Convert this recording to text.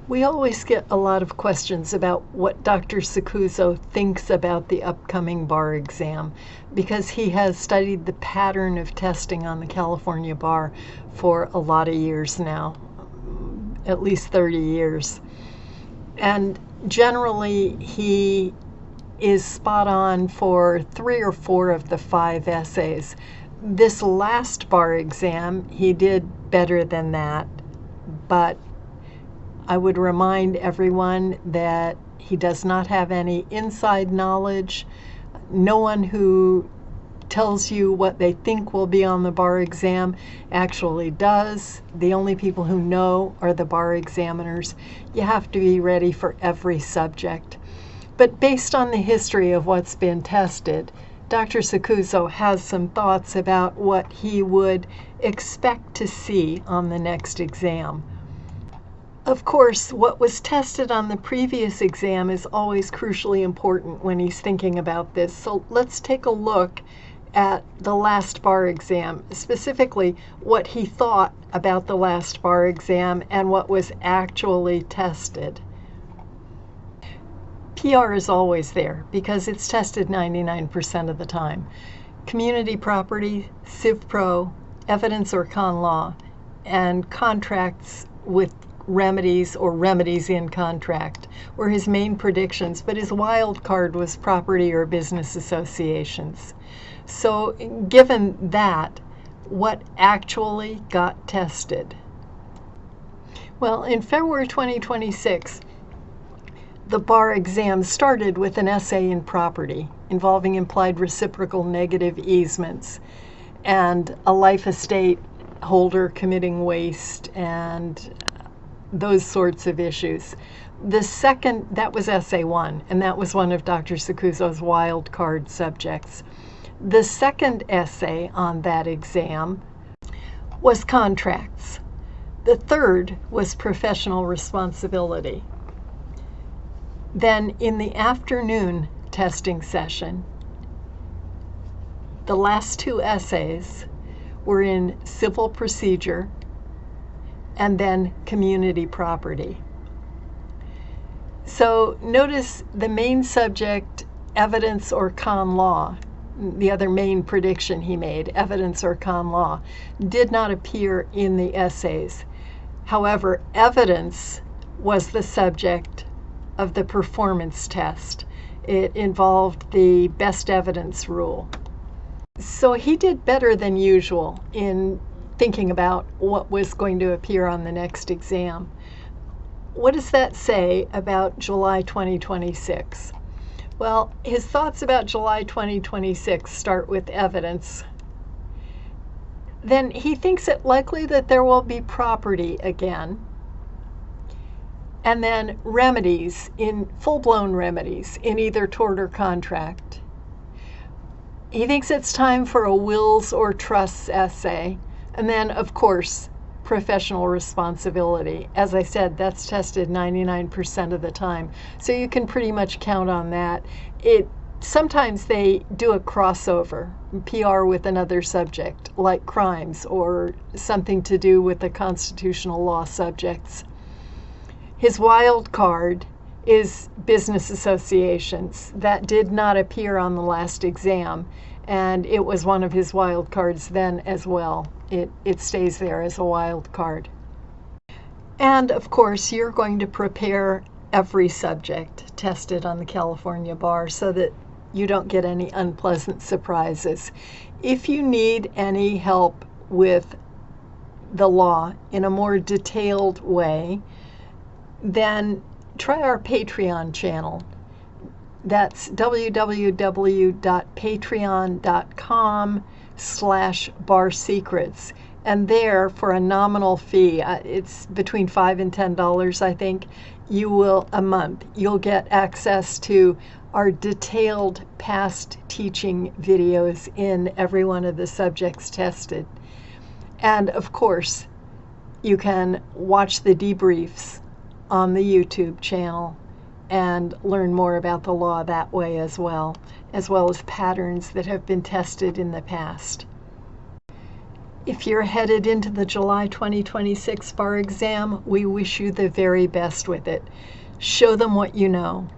We always get a lot of questions about what Dr. Saccuzzo thinks about the upcoming bar exam because he has studied the pattern of testing on the California bar for a lot of years now, at least 30 years. And generally, he is spot on for 3 or 4 of the 5 essays. This last bar exam, he did better than that, but I would remind everyone that he does not have any inside knowledge. No one who tells you what they think will be on the bar exam actually does. The only people who know are the bar examiners. You have to be ready for every subject. But based on the history of what's been tested, Dr. Saccuzzo has some thoughts about what he would expect to see on the next exam. Of course, what was tested on the previous exam is always crucially important when he's thinking about this. So let's take a look at the last bar exam, specifically what he thought about the last bar exam and what was actually tested. PR is always there because it's tested 99% of the time. Community property, Civ Pro, evidence or con law, and contracts with remedies or remedies in contract were his main predictions, but his wild card was property or business associations. So given that, what actually got tested? Well, in February 2026, the bar exam started with an essay in property involving implied reciprocal negative easements and a life estate holder committing waste and those sorts of issues. The second, that was essay 1, and that was one of Dr. Saccuzzo's wild card subjects. The second essay on that exam was contracts. The third was professional responsibility. Then in the afternoon testing session, the last 2 essays were in civil procedure and then community property. So notice the main subject, evidence or con law, the other main prediction he made, evidence or con law, did not appear in the essays. However, evidence was the subject of the performance test. It involved the best evidence rule. So he did better than usual in thinking about what was going to appear on the next exam. What does that say about July 2026? Well, his thoughts about July 2026 start with evidence. Then he thinks it likely that there will be property again. And then remedies, in full-blown remedies, in either tort or contract. He thinks it's time for a wills or trusts essay. And then, of course, professional responsibility. As I said, that's tested 99% of the time. So you can pretty much count on that. Sometimes they do a crossover, PR with another subject, like crimes or something to do with the constitutional law subjects. His wild card is business associations. That did not appear on the last exam, and it was one of his wild cards then as well. It stays there as a wild card. And of course, you're going to prepare every subject tested on the California bar so that you don't get any unpleasant surprises. If you need any help with the law in a more detailed way, then try our Patreon channel. That's www.patreon.com/barsecrets. And there, for a nominal fee, it's between $5 and $10, I think, a month, you'll get access to our detailed past teaching videos in every one of the subjects tested. And of course, you can watch the debriefs on the YouTube channel and learn more about the law that way as well as patterns that have been tested in the past. If you're headed into the July 2026 bar exam, we wish you the very best with it. Show them what you know.